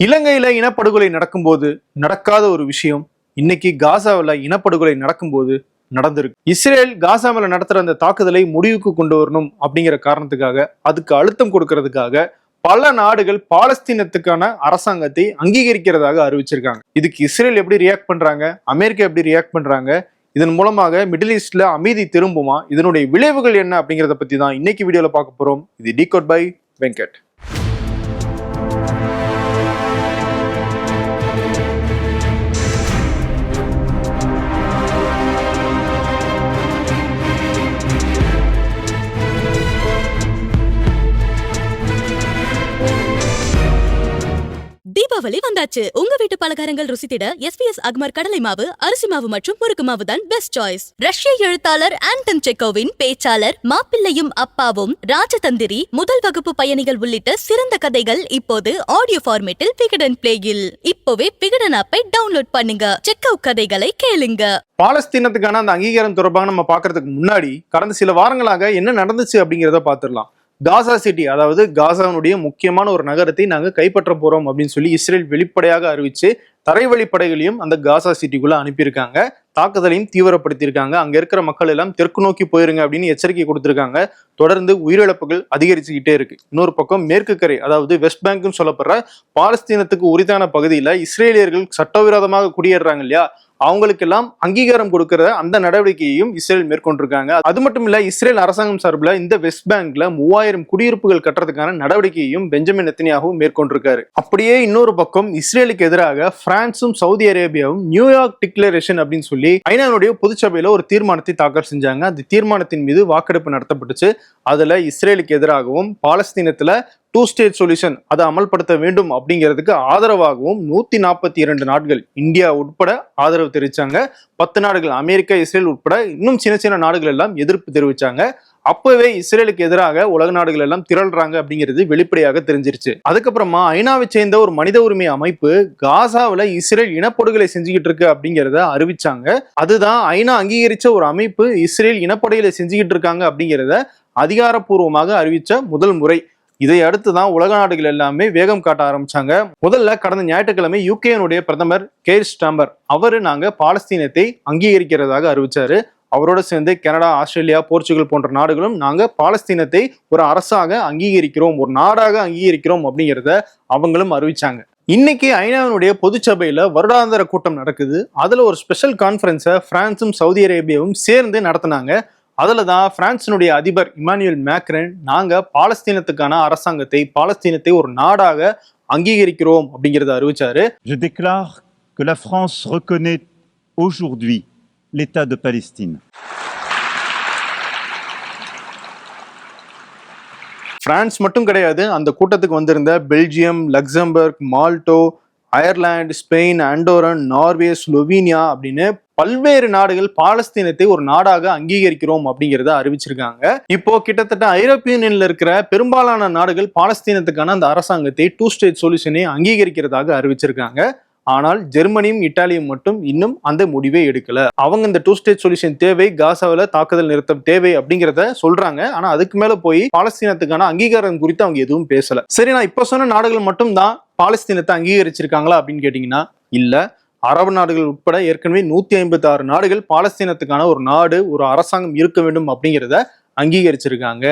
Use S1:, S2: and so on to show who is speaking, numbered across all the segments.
S1: இலங்கையில இனப்படுகொலை நடக்கும்போது நடக்காத ஒரு விஷயம் இன்னைக்கு காசாவில் இனப்படுகொலை நடக்கும்போது நடந்திருக்கு. இஸ்ரேல் காசா மேல நடத்துற அந்த தாக்குதலை முடிவுக்கு கொண்டு வரணும் அப்படிங்கிற காரணத்துக்காக, அதுக்கு அழுத்தம் கொடுக்கறதுக்காக பல நாடுகள் பாலஸ்தீனத்துக்கான அரசாங்கத்தை அங்கீகரிக்கிறதாக அறிவிச்சிருக்காங்க. இதுக்கு இஸ்ரேல் எப்படி ரியாக்ட் பண்றாங்க, அமெரிக்கா எப்படி ரியாக்ட் பண்றாங்க, இதன் மூலமாக மிடில் ஈஸ்ட்ல அமைதி திரும்புமா, இதனுடைய விளைவுகள் என்ன அப்படிங்கிறத பத்தி தான் இன்னைக்கு வீடியோல பார்க்க போறோம். இது டிகோட் பை வெங்கட்.
S2: தீபாவளி வந்தாச்சு. உங்க வீட்டு பலகாரங்கள் ருசித்திட எஸ்பிஎஸ் அக்மர் கடலை மாவு, அரிசி மாவு மற்றும் முறுக்கு மாவு தான் பெஸ்ட் சாய்ஸ். ரஷ்ய எழுத்தாளர் ஆண்டன் செக்கோவின் பேச்சாளர் மாப்பிள்ளையும் அப்பாவும், ராஜதந்திரி, முதல் வகுப்பு பயணிகள் உள்ளிட்ட சிறந்த கதைகள் இப்போது ஆடியோ ஃபார்மேட்டில் விகடன் பிளேயில். இப்போவே விகடன் ஆப்பை டவுன்லோட் பண்ணுங்க. செக்கோவ் கதைகளை கேளுங்க.
S1: பாலஸ்தீனத்துக்கான அந்த அங்கீகாரம் தொடர்பாக நம்ம பாக்குறதுக்கு முன்னாடி கடந்த சில வாரங்களாக என்ன நடந்துச்சு அப்படிங்கிறத பாத்துடலாம். காசா சிட்டி, அதாவது காசாவுடைய முக்கியமான ஒரு நகரத்தை நாங்க கைப்பற்ற போறோம் அப்படின்னு சொல்லி இஸ்ரேல் வெளிப்படையாக அறிவிச்சு தரைவழிப்படைகளையும் அந்த காசா சிட்டிக்குள்ள அனுப்பியிருக்காங்க. தாக்குதலையும் தீவிரப்படுத்தியிருக்காங்க. அங்க இருக்கிற மக்கள் எல்லாம் தெற்கு நோக்கி போயிருங்க அப்படின்னு எச்சரிக்கை கொடுத்திருக்காங்க. தொடர்ந்து உயிரிழப்புகள் அதிகரிச்சுக்கிட்டே இருக்கு. இன்னொரு பக்கம் மேற்கு கரை, அதாவது வெஸ்ட் பேங்க்னு சொல்லப்படுற பாலஸ்தீனத்துக்கு உரித்தான பகுதியில இஸ்ரேலியர்கள் சட்டவிரோதமாக குடியேறாங்க இல்லையா, அவங்களுக்கெல்லாம் அங்கீகாரம் கொடுக்கிற அந்த நடவடிக்கையையும் இஸ்ரேல் மேற்கொண்டிருக்காங்க. அது மட்டும் இல்ல, இஸ்ரேல் அரசாங்கம் சார்பில் இந்த வெஸ்ட் பேங்க்ல 3000 குடியிருப்புகள் கட்டுறதுக்கான நடவடிக்கையையும் பெஞ்சமின் நெத்தன்யாஹூ மேற்கொண்டிருக்காரு. அப்படியே இன்னொரு பக்கம் இஸ்ரேலுக்கு எதிராக பிரான்சும் சவுதி அரேபியாவும் நியூயார்க் டிக்ளரேஷன் அப்படின்னு சொல்லி ஐநாவுடைய பொதுச்சபையில ஒரு தீர்மானத்தை தாக்கல் செஞ்சாங்க. அந்த தீர்மானத்தின் மீது வாக்கெடுப்பு நடத்தப்பட்டுச்சு. அதுல இஸ்ரேலுக்கு எதிராகவும் பாலஸ்தீனத்துல 2 ஸ்டேட் சொல்யூஷன் அதை அமல்படுத்த வேண்டும் அப்படிங்கிறதுக்கு ஆதரவாகவும் 142 நாடுகள், இந்தியா உட்பட ஆதரவு தெரிவிச்சாங்க. 10 நாடுகள், அமெரிக்கா, இஸ்ரேல் உட்பட இன்னும் சின்ன சின்ன நாடுகள் எல்லாம் எதிர்ப்பு தெரிவிச்சாங்க. அப்பவே இஸ்ரேலுக்கு எதிராக உலக நாடுகள் எல்லாம் திரள்றாங்க அப்படிங்கிறது வெளிப்படையாக தெரிஞ்சிருச்சு. அதுக்கப்புறமா ஐநாவை சேர்ந்த ஒரு மனித உரிமை அமைப்பு காசாவில் இஸ்ரேல் இனப்படுகொலை செஞ்சுக்கிட்டு இருக்கு அப்படிங்கிறத அறிவிச்சாங்க. அதுதான் ஐநா அங்கீகரிச்ச ஒரு அமைப்பு இஸ்ரேல் இனப்படுகொலை செஞ்சுக்கிட்டு இருக்காங்க அப்படிங்கிறத அதிகாரப்பூர்வமாக அறிவிச்ச முதல் முறை. இதை அடுத்துதான் உலக நாடுகள் எல்லாமே வேகம் காட்ட ஆரம்பிச்சாங்க. முதல்ல கடந்த ஞாயிற்றுக்கிழமை யூகேனுடைய பிரதமர் கெய்ர் ஸ்டார்மர் அவரு நாங்க பாலஸ்தீனத்தை அங்கீகரிக்கிறதாக அறிவிச்சாரு. அவரோட சேர்ந்து கனடா, ஆஸ்திரேலியா, போர்ச்சுகல் போன்ற நாடுகளும் நாங்க பாலஸ்தீனத்தை ஒரு அரசாக அங்கீகரிக்கிறோம், ஒரு நாடாக அங்கீகரிக்கிறோம் அப்படிங்கிறத அவங்களும் அறிவிச்சாங்க. இன்னைக்கு ஐநாவினுடைய பொதுச்சபையில வருடாந்திர கூட்டம் நடக்குது. அதுல ஒரு ஸ்பெஷல் கான்ஃபரன்ஸை பிரான்சும் சவுதி அரேபியாவும் சேர்ந்து நடத்தினாங்க. அதுல தான் பிரான்சினுடைய அதிபர் இமானுவேல் மேக்ரன் நாங்க பாலஸ்தீனத்துக்கான அரசாங்கத்தை, பாலஸ்தீனத்தை ஒரு நாடாக அங்கீகரிக்கிறோம் அப்படிங்கறத அறிவிச்சாரு.
S3: Je déclare que la France reconnaît aujourd'hui l'État de Palestine.
S1: France மட்டும் கிடையாது, அந்த கூட்டத்துக்கு வந்திருந்த Belgium, Luxembourg, Malta, Ireland, Spain, Andorra, Norway, Slovenia அப்படின்னு பல்வேறு நாடுகள் பாலஸ்தீனத்தை ஒரு நாடாக அங்கீகரிக்கிறோம் அப்படிங்கிறத அறிவிச்சிருக்காங்க. இப்போ கிட்டத்தட்ட ஐரோப்பிய யூனியன்ல இருக்கிற பெரும்பாலான நாடுகள் பாலஸ்தீனத்துக்கான அந்த அரசாங்கத்தை 2 ஸ்டேட் சொல்யூஷனை அங்கீகரிக்கிறதாக அறிவிச்சிருக்காங்க. ஆனால் ஜெர்மனியும் இத்தாலியும் மட்டும் இன்னும் அந்த முடிவை எடுக்கல. அவங்க இந்த 2 ஸ்டேட் சொல்யூஷன் தேவை, காசாவில் தாக்குதல் நிறுத்தம் தேவை அப்படிங்கிறத சொல்றாங்க. ஆனா அதுக்கு மேல போய் பாலஸ்தீனத்துக்கான அங்கீகாரம் குறித்து அவங்க எதுவும் பேசல. சரி, நான் இப்ப சொன்ன நாடுகள் மட்டும் தான் பாலஸ்தீனத்தை அங்கீகரிச்சிருக்காங்களா அப்படின்னு கேட்டீங்கன்னா இல்ல. அரபு நாடுகள் உட்பட ஏற்கனவே 156 நாடுகள் பாலஸ்தீனத்துக்கான ஒரு நாடு, ஒரு அரசாங்கம் இருக்க வேண்டும் அப்படிங்கிறத அங்கீகரிச்சிருக்காங்க.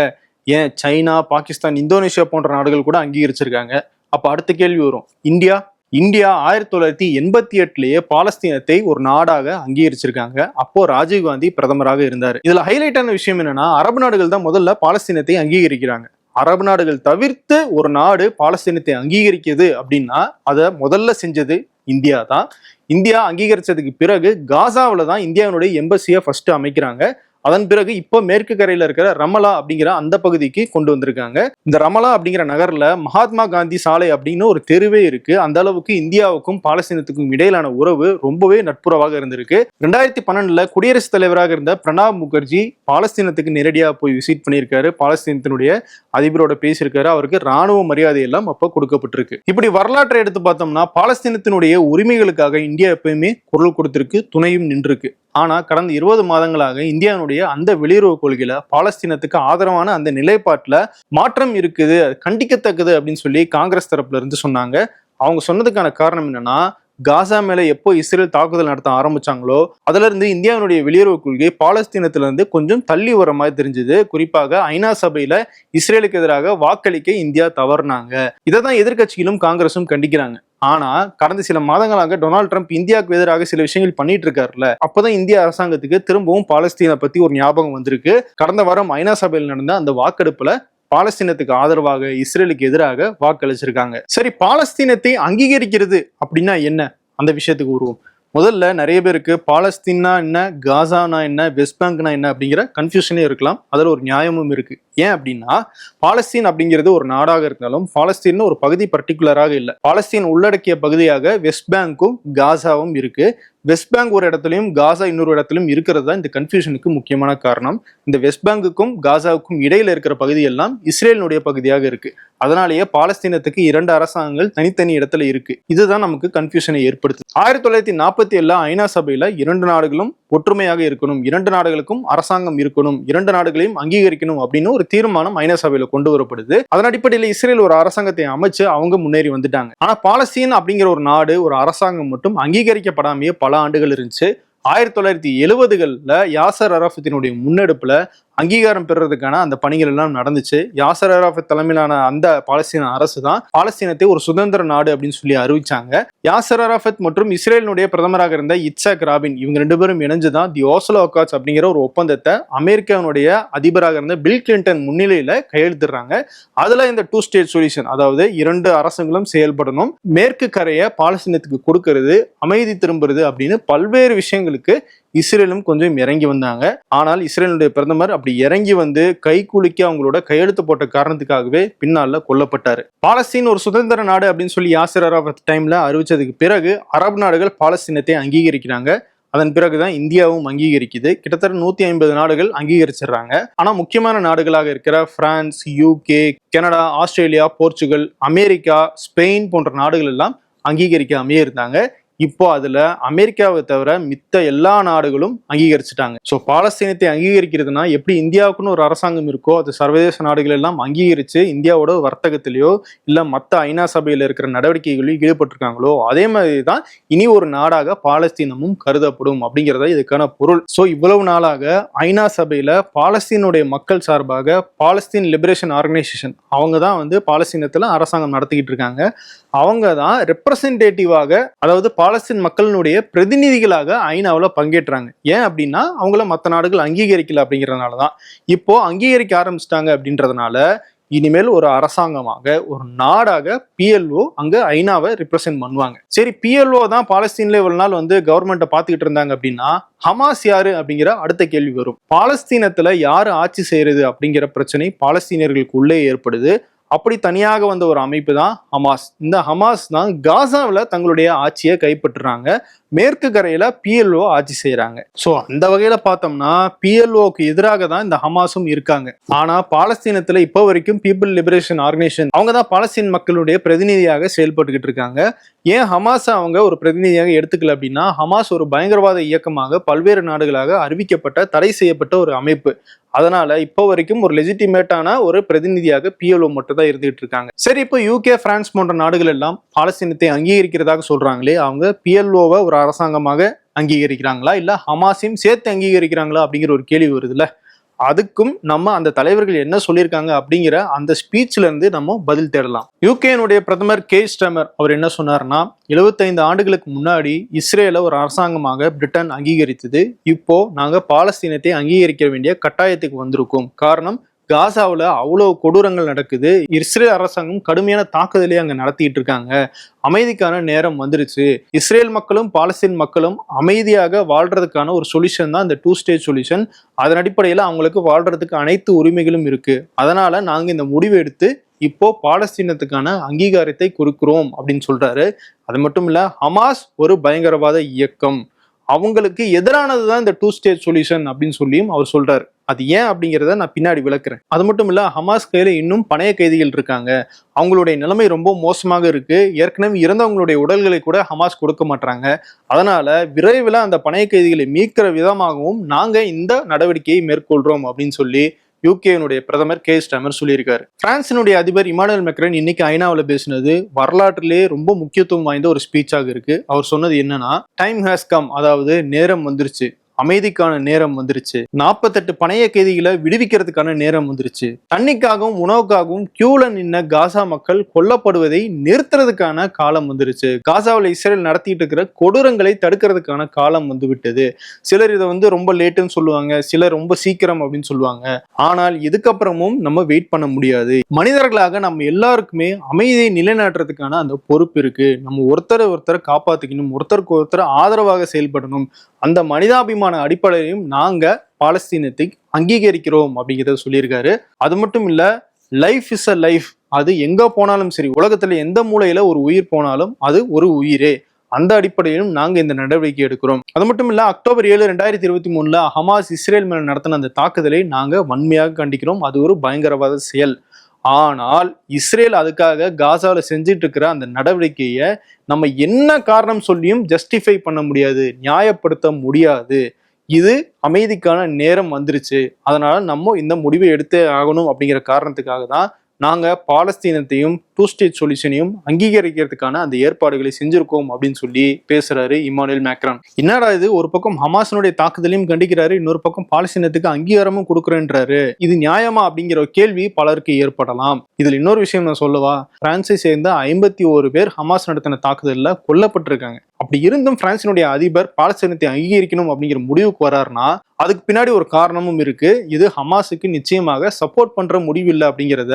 S1: ஏன் சைனா, பாகிஸ்தான், இந்தோனேஷியா போன்ற நாடுகள் கூட அங்கீகரிச்சிருக்காங்க. அப்ப அடுத்த கேள்வி வரும், இந்தியா 1988லயே பாலஸ்தீனத்தை ஒரு நாடாக அங்கீகரிச்சிருக்காங்க. அப்போ ராஜீவ்காந்தி பிரதமராக இருந்தார். இதுல ஹைலைட்டான விஷயம் என்னன்னா, அரபு நாடுகள் தான் முதல்ல பாலஸ்தீனத்தை அங்கீகரிக்கிறாங்க. அரபு நாடுகள் தவிர்த்து ஒரு நாடு பாலஸ்தீனத்தை அங்கீகரிக்குது அப்படின்னா அதை முதல்ல செஞ்சது இந்தியா தான். இந்தியா அங்கீகரிச்சதுக்கு பிறகு காசாவில் தான் இந்தியாவுடைய எம்பசியை ஃபர்ஸ்ட் அமைக்கிறாங்க. அதன் பிறகு இப்போ மேற்கு கரையில இருக்கிற ரமலா அப்படிங்கிற அந்த பகுதிக்கு கொண்டு வந்திருக்காங்க. இந்த ரமலா அப்படிங்கிற நகர்ல மகாத்மா காந்தி சாலை அப்படின்னு ஒரு தெருவே இருக்கு. அந்த அளவுக்கு இந்தியாவுக்கும் பாலஸ்தீனத்துக்கும் இடையிலான உறவு ரொம்பவே நட்புறவாக இருந்திருக்கு. 2012 குடியரசுத் தலைவராக இருந்த பிரணாப் முகர்ஜி பாலஸ்தீனத்துக்கு நேரடியாக போய் விசிட் பண்ணியிருக்காரு. பாலஸ்தீனத்தினுடைய அதிபரோட பேசியிருக்காரு. அவருக்கு ராணுவ மரியாதை எல்லாம் அப்ப கொடுக்கப்பட்டிருக்கு. இப்படி வரலாற்றை எடுத்து பார்த்தோம்னா பாலஸ்தீனத்தினுடைய உரிமைகளுக்காக இந்தியா எப்பயுமே குரல் கொடுத்திருக்கு, துணையும் நின்றுருக்கு. ஆனா கடந்த 20 மாதங்களாக இந்தியாவுடைய அந்த வெளியுறவு கொள்கையில பாலஸ்தீனத்துக்கு ஆதரவான அந்த நிலைப்பாட்டுல மாற்றம் இருக்குது, கண்டிக்கத்தக்கது அப்படின்னு சொல்லி காங்கிரஸ் தரப்புல இருந்து சொன்னாங்க. அவங்க சொன்னதுக்கான காரணம் என்னன்னா, காசா மேல எப்போ இஸ்ரேல் தாக்குதல் நடத்த ஆரம்பிச்சாங்களோ அதுல இருந்து இந்தியாவினுடைய வெளியுறவு கொள்கை பாலஸ்தீனத்துல இருந்து கொஞ்சம் தள்ளி வர மாதிரி தெரிஞ்சது. குறிப்பாக ஐநா சபையில இஸ்ரேலுக்கு எதிராக வாக்களிக்க இந்தியா தவறுனாங்க. இதைதான் எதிர்க்கட்சிகளும் காங்கிரஸும் கண்டிக்கிறாங்க. ஆனா கடந்த சில மாதங்களாக டொனால்டு ட்ரம்ப் இந்தியாவுக்கு எதிராக சில விஷயங்கள் பண்ணிட்டு இருக்காருல்ல, அப்பதான் இந்திய அரசாங்கத்துக்கு திரும்பவும் பாலஸ்தீனை பத்தி ஒரு ஞாபகம் வந்திருக்கு. கடந்த வாரம் ஐநா சபையில் நடந்த அந்த வாக்கெடுப்புல பாலஸ்தீனத்துக்கு ஆதரவாக இஸ்ரேலுக்கு எதிராக வாக்களிச்சிருக்காங்க. சரி, பாலஸ்தீனத்தை அங்கீகரிக்கிறது அப்படின்னா என்ன, அந்த விஷயத்துக்கு வருவோம். முதல்ல நிறைய பேருக்கு பாலஸ்தீனா என்ன, காசானா என்ன, வெஸ்ட் பேங்க்னா என்ன அப்படிங்கிற கன்ஃபியூஷனே இருக்கலாம். அதுல ஒரு நியாயமும் இருக்கு. ஏன் அப்படின்னா, பாலஸ்தீன் அப்படிங்கிறது ஒரு நாடாக இருந்தாலும் பாலஸ்தீன் ஒரு பகுதி பர்டிகுலராக இல்லை. பாலஸ்தீன் உள்ளடக்கிய பகுதியாக வெஸ்ட் பேங்க்கும் காசாவும் இருக்கு. வெஸ்ட் பேங்க் ஒரு இடத்துலையும் காசா இன்னொரு இடத்துலையும் இருக்கிறது தான் இந்த கன்ஃபியூஷனுக்கு முக்கியமான காரணம். இந்த வெஸ்ட் பேங்குக்கும் காசாவுக்கும் இடையில இருக்கிற பகுதி எல்லாம் இஸ்ரேலினுடைய பகுதியாக இருக்கு. அதனாலேயே பாலஸ்தீனத்துக்கு 2 அரசாங்கங்கள் தனித்தனி இடத்துல இருக்கு. இதுதான் நமக்கு கன்ஃபியூஷனை ஏற்படுத்துது. 1947 ஐநா சபையில 2 நாடுகளும் ஒற்றுமையாக இருக்கணும், 2 நாடுகளுக்கும் அரசாங்கம் இருக்கணும், 2 நாடுகளையும் அங்கீகரிக்கணும் அப்படின்னு ஒரு தீர்மானம் ஐநா சபையில கொண்டு வரப்படுது. அதன் அடிப்படையில் இஸ்ரேல் ஒரு அரசாங்கத்தை அமைச்சு அவங்க முன்னேறி வந்துட்டாங்க. ஆனா பாலஸ்தீன் அப்படிங்கிற ஒரு நாடு, ஒரு அரசாங்கம் மட்டும் அங்கீகரிக்கப்படாமையே பல ஆண்டுகள் இருந்துச்சு. 1970களில் யாசர் அரஃபத்தினுடைய முன்னெடுப்புல அங்கீகாரம் பெறுறதுக்கான அந்த பணிகள் எல்லாம் நடந்துச்சு. யாசர் அரஃபத் தலைமையிலான அந்த பாலஸ்தீன அரசு தான் பாலஸ்தீனத்தை ஒரு சுதந்திர நாடு அப்படின்னு சொல்லி அறிவிச்சாங்க. யாசர் அரஃபத் மற்றும் இஸ்ரேலினுடைய பிரதமராக இருந்த இட்சாக் ராபின், இவங்க 2 பேரும் இணைஞ்சுதான் தி ஓஸ்லோ அக்கார்ட்ஸ் அப்படிங்கிற ஒரு ஒப்பந்தத்தை அமெரிக்காவுடைய அதிபராக இருந்த பில் கிளின்டன் முன்னிலையில கையெழுத்திடுறாங்க. அதுல இந்த 2 ஸ்டேட் சொல்யூஷன், அதாவது 2 அரசுகளும் செயல்படணும், மேற்கு கரையை பாலஸ்தீனத்துக்கு கொடுக்கிறது, அமைதி திரும்புறது அப்படின்னு பல்வேறு விஷயங்களுக்கு இஸ்ரேலும் கொஞ்சம் இறங்கி வந்தாங்க. ஆனால் இஸ்ரேலுடைய பிரதமர் அப்படி இறங்கி வந்து கை குலுக்கி அவங்களோட கையெழுத்து போட்ட காரணத்துக்காகவே பின்னால கொல்லப்பட்டாரு. பாலஸ்தீன் ஒரு சுதந்திர நாடு அப்படின்னு சொல்லி யாசர் அரஃபத் டைம்ல அறிவிச்சதுக்கு பிறகு அரபு நாடுகள் பாலஸ்தீனத்தை அங்கீகரிக்கிறாங்க. அதன் பிறகுதான் இந்தியாவும் அங்கீகரிக்குது. கிட்டத்தட்ட 150 நாடுகள் அங்கீகரிச்சிடுறாங்க. ஆனா முக்கியமான நாடுகளாக இருக்கிற France, UK, Canada, Australia, Portugal, America, Spain போன்ற நாடுகள் எல்லாம் அங்கீகரிக்காமே இருந்தாங்க. இப்போ அதுல அமெரிக்காவை தவிர மித்த எல்லா நாடுகளும் அங்கீகரிச்சுட்டாங்க. ஸோ பாலஸ்தீனத்தை அங்கீகரிக்கிறதுனா எப்படி இந்தியாவுக்குன்னு ஒரு அரசாங்கம் இருக்கோ அது சர்வதேச நாடுகள் எல்லாம் அங்கீகரிச்சு இந்தியாவோட வர்த்தகத்திலேயோ இல்ல மற்ற ஐநா சபையில இருக்கிற நடவடிக்கைகளில் ஈடுபட்டிருக்காங்களோ அதே மாதிரி தான் இனி ஒரு நாடாக பாலஸ்தீனமும் கருதப்படும் அப்படிங்கிறத இதுக்கான பொருள். ஸோ இவ்வளவு நாளாக ஐநா சபையில பாலஸ்தீனுடைய மக்கள் சார்பாக பாலஸ்தீன் லிபரேஷன் ஆர்கனைசேஷன் அவங்க தான் வந்து பாலஸ்தீனத்துல அரசாங்கம் நடத்திக்கிட்டு இருக்காங்க. அவங்க தான் ரெப்ரசன்டேட்டிவாக, அதாவது பாலஸ்தீன் மக்களினுடைய பிரதிநிதிகளாக ஐநாவில் பங்கேற்றாங்க. ஏன் அப்படின்னா அவங்கள மற்ற நாடுகள் அங்கீகரிக்கல அப்படிங்கிறதுனால தான். இப்போ அங்கீகரிக்க ஆரம்பிச்சிட்டாங்க அப்படின்றதுனால இனிமேல் ஒரு அரசாங்கமாக ஒரு நாடாக PLO அங்க ஐநாவை ரிப்ரசென்ட் பண்ணுவாங்க. சரி, PLO தான் பாலஸ்தீன்ல இவ்வளவு நாள் வந்து கவர்மெண்ட்டை பார்த்துக்கிட்டு இருந்தாங்க அப்படின்னா ஹமாஸ் யாரு அப்படிங்கிற அடுத்த கேள்வி வரும். பாலஸ்தீனத்துல யாரு ஆட்சி செய்யறது அப்படிங்கிற பிரச்சனை பாலஸ்தீனியர்களுக்கு உள்ளே ஏற்படுது. அப்படி தனியாக வந்த ஒரு அமைப்பு தான் ஹமாஸ். இந்த ஹமாஸ் தான் காசாவில் தங்களுடைய ஆட்சியை கைப்பற்றுறாங்க. மேற்கு கரையில PLO ஆட்சி செய்யறாங்க. ஸோ அந்த வகையில பார்த்தோம்னா PLOக்கு எதிராக தான் இந்த ஹமாஸும் இருக்காங்க. ஆனா பாலஸ்தீனத்துல இப்போ வரைக்கும் பீப்புள் லிபரேஷன் ஆர்கனைசேஷன் அவங்க தான் பாலஸ்தீன் மக்களுடைய பிரதிநிதியாக செயல்பட்டுக்கிட்டு இருக்காங்க. ஏன் ஹமாஸ் அவங்க ஒரு பிரதிநிதியாக எடுத்துக்கல அப்படின்னா, ஹமாஸ் ஒரு பயங்கரவாத இயக்கமாக பல்வேறு நாடுகளாக அறிவிக்கப்பட்ட தடை செய்யப்பட்ட ஒரு அமைப்பு. அதனால இப்போ வரைக்கும் ஒரு லெஜிட்டிமேட்டான ஒரு பிரதிநிதியாக PLO மட்டும் தான் இருந்துகிட்டு இருக்காங்க. சரி, இப்போ UK, பிரான்ஸ் போன்ற நாடுகள் எல்லாம் பாலஸ்தீனத்தை அங்கீகரிக்கிறதாக சொல்றாங்களே, அவங்க PLOவை ஒரு அரசாங்கமாக அங்கீகரிக்கிறாங்களா இல்ல ஹமாஸையும் சேர்த்து அங்கீகரிக்கிறாங்களா அப்படிங்கிற ஒரு கேள்வி வருதுல்ல. அதுக்கும் நம்ம அந்த தலைவர்கள் என்ன சொல்லியிருக்காங்க அப்படிங்கிற அந்த ஸ்பீச்ல இருந்து நம்ம பதில் தேடலாம். யூகேனுடைய பிரதமர் கெய்ர் ஸ்டார்மர் அவர் என்ன சொன்னார்னா, 75 ஆண்டுகளுக்கு முன்னாடி இஸ்ரேலை ஒரு அரசாங்கமாக பிரிட்டன் அங்கீகரித்தது. இப்போ நாங்க பாலஸ்தீனத்தை அங்கீகரிக்க வேண்டிய கட்டாயத்துக்கு வந்திருக்கோம். காரணம், காசாவில் அவ்வளவு கொடூரங்கள் நடக்குது. இஸ்ரேல் அரசாங்கம் கடுமையான தாக்குதலை அங்க நடத்திட்டு இருக்காங்க. அமைதிக்கான நேரம் வந்துருச்சு. இஸ்ரேல் மக்களும் பாலஸ்தீன் மக்களும் அமைதியாக வாழ்றதுக்கான ஒரு சொல்யூஷன் தான் இந்த 2 ஸ்டேட் சொல்யூஷன். அதன் அடிப்படையில் அவங்களுக்கு வாழ்றதுக்கு அனைத்து உரிமைகளும் இருக்கு. அதனால நாங்க இந்த முடிவு எடுத்து இப்போ பாலஸ்தீனத்துக்கான அங்கீகாரத்தை கொடுக்கிறோம் அப்படின்னு சொல்றாரு. அது மட்டும் இல்ல, ஹமாஸ் ஒரு பயங்கரவாத இயக்கம், அவங்களுக்கு எதிரானதுதான் இந்த 2 ஸ்டேட் சொல்யூஷன் அப்படின்னு சொல்லியும் அவர் சொல்றாரு. அது ஏன் அப்படிங்கிறத நான் பின்னாடி விளக்குறேன். அது மட்டும் இல்ல, ஹமாஸ் கையில இன்னும் பணைய கைதிகள் இருக்காங்க. அவங்களுடைய நிலைமை ரொம்ப மோசமாக இருக்கு. ஏற்கனவே இறந்தவங்களுடைய உடல்களை கூட ஹமாஸ் கொடுக்க மாட்டாங்க. அதனால விரைவில் அந்த பணைய கைதிகளை மீட்கிற விதமாகவும் நாங்க இந்த நடவடிக்கையை மேற்கொள்றோம் அப்படின்னு சொல்லி யூகேனுடைய பிரதமர் கே ஸ்டாமர் சொல்லியிருக்காரு. பிரான்சினுடைய அதிபர் இமானுவேல் மேக்ரான் இன்னைக்கு ஐநாவில் பேசினது வரலாற்றிலே ரொம்ப முக்கியத்துவம் வாய்ந்த ஒரு ஸ்பீச்சாக இருக்கு. அவர் சொன்னது என்னன்னா, டைம் ஹேஸ் கம், அதாவது நேரம் வந்துருச்சு, அமைதிக்கான நேரம் வந்துருச்சு, 48 பணைய கைதிகளை விடுவிக்கிறதுக்கான நேரம் வந்துருச்சு, தண்ணிக்காகவும் உணவுக்காகவும் கியூல நின்ன காசா மக்கள் கொல்லப்படுவதை நிறுத்துறதுக்கான காலம் வந்துருச்சு, காசாவில் இஸ்ரேல் நடத்திட்டு இருக்கிற கொடூரங்களை தடுக்கிறதுக்கான காலம் வந்து விட்டது. சிலர் இதை ரொம்ப லேட்டுன்னு சொல்லுவாங்க, சிலர் ரொம்ப சீக்கிரம் அப்படின்னு சொல்லுவாங்க. ஆனால் இதுக்கப்புறமும் நம்ம வெயிட் பண்ண முடியாது. மனிதர்களாக நம்ம எல்லாருக்குமே அமைதியை நிலைநாட்டுறதுக்கான அந்த பொறுப்பு இருக்கு. நம்ம ஒருத்தரை காப்பாத்திக்கணும், ஒருத்தருக்கு ஒருத்தர் ஆதரவாக செயல்படணும். அந்த மனிதாபிமான அடிப்படையிலும் நாங்க பாலஸ்தீனத்தை அங்கீகரிக்கிறோம் அப்படிங்கிறத சொல்லியிருக்காரு. அது மட்டும் இல்ல, லைஃப் இஸ் அ லைஃப், அது எங்க போனாலும் சரி, உலகத்துல எந்த மூலையில ஒரு உயிர் போனாலும் அது ஒரு உயிரே, அந்த அடிப்படையிலும் நாங்க இந்த நடவடிக்கை எடுக்கிறோம். அது மட்டும் இல்ல, அக்டோபர் 7, 2023 ஹமாஸ் இஸ்ரேல் மேல நடத்தின அந்த தாக்குதலை நாங்க வன்மையாக கண்டிக்கிறோம். அது ஒரு பயங்கரவாத செயல். ஆனால் இஸ்ரேல் அதுக்காக காசால செஞ்சிட்டு இருக்கிற அந்த நடவடிக்கையை நம்ம என்ன காரணம் சொல்லியும் ஜஸ்டிஃபை பண்ண முடியாது, நியாயப்படுத்த முடியாது. இது அமைதிக்கான நேரம் வந்துருச்சு, அதனால நம்ம இந்த முடிவை எடுத்தே ஆகணும் அப்படிங்கிற காரணத்துக்காக தான் நாங்க பாலஸ்தீனத்தையும் 2 ஸ்டேட் சொல்யூஷனையும் அங்கீகரிக்கிறதுக்கான அந்த ஏற்பாடுகளை செஞ்சிருக்கோம் அப்படின்னு சொல்லி பேசுறாரு இமானுவேல் மேக்ரான். என்னடா இது, ஒரு பக்கம் ஹமாஸினுடைய தாக்குதலையும் கண்டிக்கிறாரு, இன்னொரு பக்கம் பாலஸ்தீனத்துக்கு அங்கீகாரமும் கொடுக்குறேன்றாரு, இது நியாயமா அப்படிங்கிற ஒரு கேள்வி பலருக்கு ஏற்படலாம். இதுல இன்னொரு விஷயம் நான் சொல்லவா, பிரான்ஸை சேர்ந்த 51 பேர் ஹமாஸ் நடத்தின தாக்குதல்ல கொல்லப்பட்டிருக்காங்க. அப்படி இருந்தும் பிரான்சினுடைய அதிபர் பாலஸ்தீனத்தை அங்கீகரிக்கணும் அப்படிங்கிற முடிவுக்கு வர்றாருன்னா அதுக்கு பின்னாடி ஒரு காரணமும் இருக்கு. இது ஹமாஸுக்கு நிச்சயமாக சப்போர்ட் பண்ற முடிவு இல்லை அப்படிங்கிறத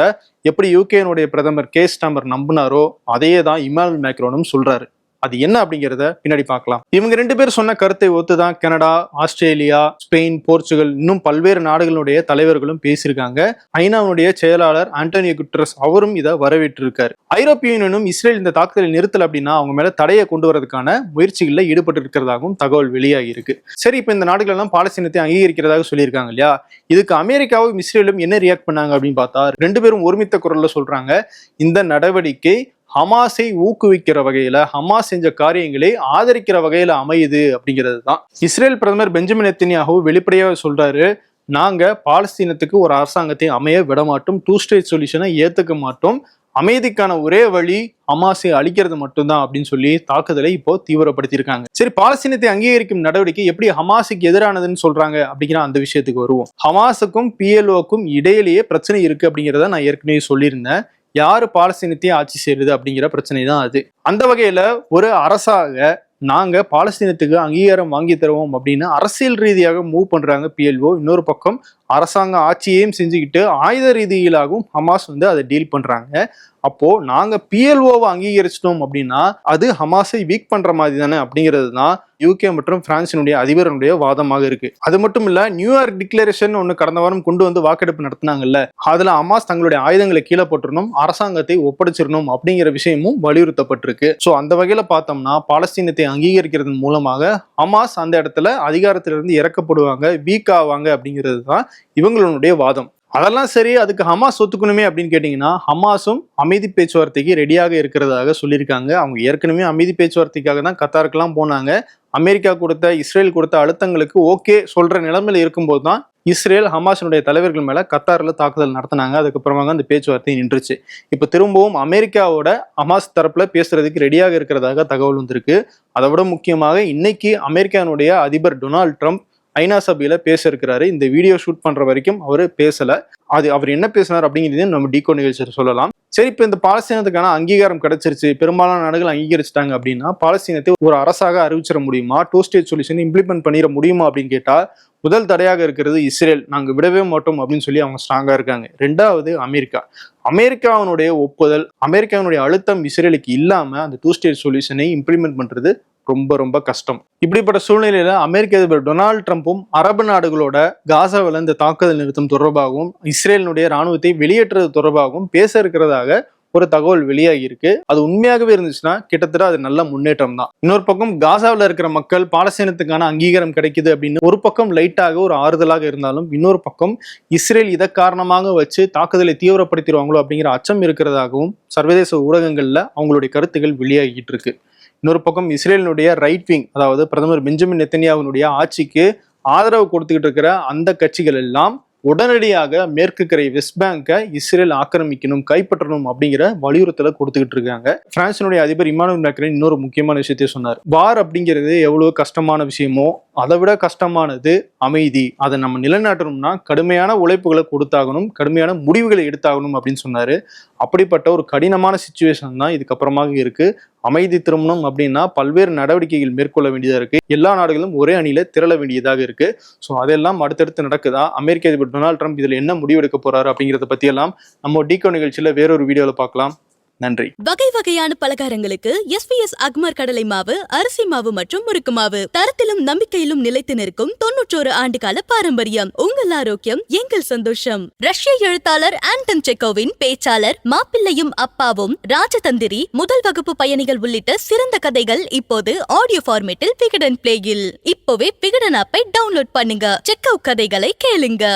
S1: எப்படி யூகேனுடைய பிரதமர் கே ஸ்டாமர் நம்பினாரோ அதையே தான் இமானுவேல் மேக்ரானும் சொல்றாரு. அது என்ன அப்படிங்கிறத பின்னாடி பார்க்கலாம். இவங்க 2 பேர் சொன்ன கருத்தை ஒத்துதான் கனடா, ஆஸ்திரேலியா, ஸ்பெயின், போர்ச்சுகல் இன்னும் பல்வேறு நாடுகளுடைய தலைவர்களும் பேசியிருக்காங்க. ஐநாவுடைய செயலாளர் ஆண்டோனியோ குட்டரஸ் அவரும் இதை வரவேற்றிருக்காரு. ஐரோப்பிய யூனியனும் இஸ்ரேல் இந்த தாக்குதலை நிறுத்தல அப்படின்னா அவங்க மேல தடையை கொண்டு வரதுக்கான முயற்சிகளில் ஈடுபட்டு இருக்கிறதாகவும் தகவல் வெளியாகி இருக்கு. சரி, இப்ப இந்த நாடுகள் எல்லாம் பாலஸ்தீனத்தை அங்கீகரிக்கிறதாக சொல்லியிருக்காங்க இல்லையா, இதுக்கு அமெரிக்காவும் இஸ்ரேலும் என்ன ரியாக்ட் பண்ணாங்க அப்படின்னு பார்த்தா 2 பேரும் ஒருமித்த குரல்ல சொல்றாங்க, இந்த நடவடிக்கை ஹமாஸை ஊக்குவிக்கிற வகையில, ஹமாஸ் செஞ்ச காரியங்களை ஆதரிக்கிற வகையில அமையுது அப்படிங்கிறது தான். இஸ்ரேல் பிரதமர் பெஞ்சமின் நெத்தன்யாஹூ வெளிப்படையாக சொல்றாரு, நாங்க பாலஸ்தீனத்துக்கு ஒரு அரசாங்கத்தை அமைய விட மாட்டோம், 2 ஸ்டேட் சொல்யூஷனை ஏத்துக்க மாட்டோம், அமைதிக்கான ஒரே வழி ஹமாஸை அழிக்கிறது மட்டும்தான் அப்படின்னு சொல்லி தாக்குதலை இப்போ தீவிரப்படுத்தியிருக்காங்க. சரி, பாலஸ்தீனத்தை அங்கீகரிக்கும் நடவடிக்கை எப்படி ஹமாஸுக்கு எதிரானதுன்னு சொல்றாங்க அப்படிங்கிற அந்த விஷயத்துக்கு வருவோம். ஹமாஸுக்கும் PLOக்கும் இடையிலேயே பிரச்சனை இருக்கு அப்படிங்கிறத நான் ஏற்கனவே சொல்லியிருந்தேன். யாரு பாலஸ்தீனத்தையும் ஆட்சி செய்யறது அப்படிங்கிற பிரச்சனை தான் அது. அந்த வகையில ஒரு அரசாக நாங்க பாலஸ்தீனத்துக்கு அங்கீகாரம் வாங்கி தருவோம் அப்படின்னு அரசியல் ரீதியாக மூவ் பண்றாங்க PLO. இன்னொரு பக்கம் அரசாங்க ஆட்சியையும் செஞ்சுக்கிட்டு ஆயுத ரீதியிலாகவும் ஹமாஸ் அதை டீல் பண்றாங்க. அப்போ நாங்க PLOவை அங்கீகரிச்சிட்டோம் அப்படின்னா அது ஹமாஸை வீக் பண்ற மாதிரி தானே அப்படிங்கிறது தான் யூகே மற்றும் பிரான்சினுடைய அதிபரனுடைய வாதமாக இருக்கு. அது மட்டும் இல்ல, நியூயார்க் டிக்ளரேஷன் ஒண்ணு கடந்த வாரம் கொண்டு வாக்கெடுப்பு நடத்தினாங்கல்ல, அதுல ஹமாஸ் தங்களுடைய ஆயுதங்களை கீழே போட்டுறணும், அரசாங்கத்தை ஒப்படைச்சிடணும் அப்படிங்கிற விஷயமும் வலியுறுத்தப்பட்டிருக்கு. சோ அந்த வகையில பார்த்தோம்னா பாலஸ்தீனத்தை அங்கீகரிக்கிறது மூலமாக ஹமாஸ் அந்த இடத்துல அதிகாரத்திலிருந்து இறக்கப்படுவாங்க, வீக் ஆவாங்க அப்படிங்கிறது தான் இவங்களுடைய வாதம். அதெல்லாம் சரி, அதுக்கு ஹமாஸ் ஒத்துக்கணுமே அப்படின்னு கேட்டீங்கன்னா ஹமாஸும் அமைதி பேச்சுவார்த்தைக்கு ரெடியாக இருக்கிறதாக சொல்லியிருக்காங்க. அவங்க ஏற்கனவே அமைதி பேச்சுவார்த்தைக்காக தான் கத்தாருக்கெல்லாம் போனாங்க. அமெரிக்கா கொடுத்த, இஸ்ரேல் கொடுத்த அழுத்தங்களுக்கு ஓகே சொல்ற நிலைமையில இருக்கும்போது தான் இஸ்ரேல் ஹமாஸினுடைய தலைவர்கள் மேல கத்தாரில் தாக்குதல் நடத்தினாங்க. அதுக்கப்புறமாக அந்த பேச்சுவார்த்தை நின்றுச்சு. இப்போ திரும்பவும் அமெரிக்காவோட ஹமாஸ் தரப்புல பேசுறதுக்கு ரெடியாக இருக்கிறதாக தகவல் வந்திருக்கு. அதை விட முக்கியமாக இன்னைக்கு அமெரிக்கானுடைய அதிபர் டொனால்ட் ட்ரம்ப் ஐநா சபையில பேச இருக்கிறாரு. இந்த வீடியோ ஷூட் பண்ற வரைக்கும் அவரு பேசல. அது அவர் என்ன பேசினார் அப்படிங்கிறதையும் நம்ம டீகோ நிகழ்ச்சியில் சொல்லலாம். சரி, இப்போ இந்த பாலஸ்தீனத்துக்கான அங்கீகாரம் கிடைச்சிருச்சு, பெரும்பாலான நாடுகள் அங்கீகரிச்சிட்டாங்க அப்படின்னா பாலஸ்தீனத்தை ஒரு அரசாக அறிவிச்சிட முடியுமா, 2 ஸ்டேட் சொல்யூஷன் இம்ப்ளிமெண்ட் பண்ணிட முடியுமா அப்படின்னு கேட்டா முதல் தடையாக இருக்கிறது இஸ்ரேல். நாங்க விடவே மாட்டோம் அப்படின்னு சொல்லி அவங்க ஸ்ட்ராங்கா இருக்காங்க. 2வது அமெரிக்கா. அமெரிக்காவினுடைய ஒப்புதல், அமெரிக்காவினுடைய அழுத்தம் இஸ்ரேலுக்கு இல்லாம அந்த 2 ஸ்டேட் சொல்யூஷனை இம்ப்ளிமெண்ட் பண்றது ரொம்ப ரொம்ப கஷ்டம். இப்படிப்பட்ட சூழ்நிலையில அமெரிக்க அதிபர் டொனால்ட் ட்ரம்ப்பும் அரபு நாடுகளோட காசாவில் இந்த தாக்குதல் நிறுத்தம் தொடர்பாகவும் இஸ்ரேலினுடைய ராணுவத்தை வெளியேற்றுறது தொடர்பாகவும் பேச இருக்கிறதாக ஒரு தகவல் வெளியாகி இருக்கு. அது உண்மையாகவே இருந்துச்சுன்னா கிட்டத்தட்ட அது நல்ல முன்னேற்றம் தான். இன்னொரு பக்கம் காசாவில் இருக்கிற மக்கள் பாலஸ்தீனத்துக்கான அங்கீகாரம் கிடைக்குது அப்படின்னு ஒரு பக்கம் லைட்டாக ஒரு ஆறுதலாக இருந்தாலும், இன்னொரு பக்கம் இஸ்ரேல் இதை காரணமாக வச்சு தாக்குதலை தீவிரப்படுத்திடுவாங்களோ அப்படிங்கிற அச்சம் இருக்கிறதாகவும் சர்வதேச ஊடகங்கள்ல அவங்களுடைய கருத்துக்கள் வெளியாகிட்டு இருக்கு. இன்னொரு பக்கம் இஸ்ரேலினுடைய ரைட் விங், அதாவது பிரதமர் பெஞ்சமின் நெத்தன்யாஹூவினுடைய ஆட்சிக்கு ஆதரவு கொடுத்துக்கிட்டு இருக்கிற அந்த கட்சிகள் எல்லாம் உடனடியாக மேற்கு கரை வெஸ்ட் பேங்கை இஸ்ரேல் ஆக்கிரமிக்கணும், கைப்பற்றணும் அப்படிங்கிற வலியுறுத்தலை கொடுத்துக்கிட்டு இருக்காங்க. பிரான்சினுடைய அதிபர் இமானுவேல் மேக்ரன் இன்னொரு முக்கியமான விஷயத்தையும் சொன்னார். வார் அப்படிங்கிறது எவ்வளவு கஷ்டமான விஷயமோ அதை விட கஷ்டமானது அமைதி. அதை நம்ம நிலைநாட்டணும்னா கடுமையான உழைப்புகளை கொடுத்தாகணும், கடுமையான முடிவுகளை எடுத்தாகணும் அப்படின்னு சொன்னாரு. அப்படிப்பட்ட ஒரு கடினமான சிச்சுவேஷன் தான் இதுக்கப்புறமாக இருக்கு. அமைதி திரும்பணும் அப்படின்னா பல்வேறு நடவடிக்கைகள் மேற்கொள்ள வேண்டியதா இருக்கு. எல்லா நாடுகளும் ஒரே அணியில திரள வேண்டியதாக இருக்கு. ஸோ அதெல்லாம் அடுத்தடுத்து நடக்குதா, அமெரிக்க அதிபர் டொனால்ட் ட்ரம்ப் இதுல என்ன முடிவெடுக்க போறாரு அப்படிங்கிறத பத்தி எல்லாம் நம்ம டிகோ நிகழ்ச்சியில வேறொரு வீடியோல பார்க்கலாம். நன்றி.
S2: வகை வகையான பலகாரங்களுக்கு எஸ்பிஎஸ் அக்மர் கடலை மாவு, அரிசி மாவு மற்றும் முறுக்கு மாவு. தரத்திலும் நம்பிக்கையிலும் நிலைத்து நிற்கும் 91 ஆண்டுகால பாரம்பரியம். உங்கள் ஆரோக்கியம் எங்கள் சந்தோஷம். ரஷ்ய எழுத்தாளர் ஆண்டன் செக்கோவின் பேச்சாளர் மாப்பிள்ளையும் அப்பாவும், ராஜதந்திரி, முதல் வகுப்பு பயணிகள் உள்ளிட்ட சிறந்த கதைகள் இப்போது ஆடியோ ஃபார்மேட்டில் விகடன் பிளேயில். இப்போவே விகடன் ஆப்பை டவுன்லோட் பண்ணுங்க. செக்கோ கதைகளை கேளுங்க.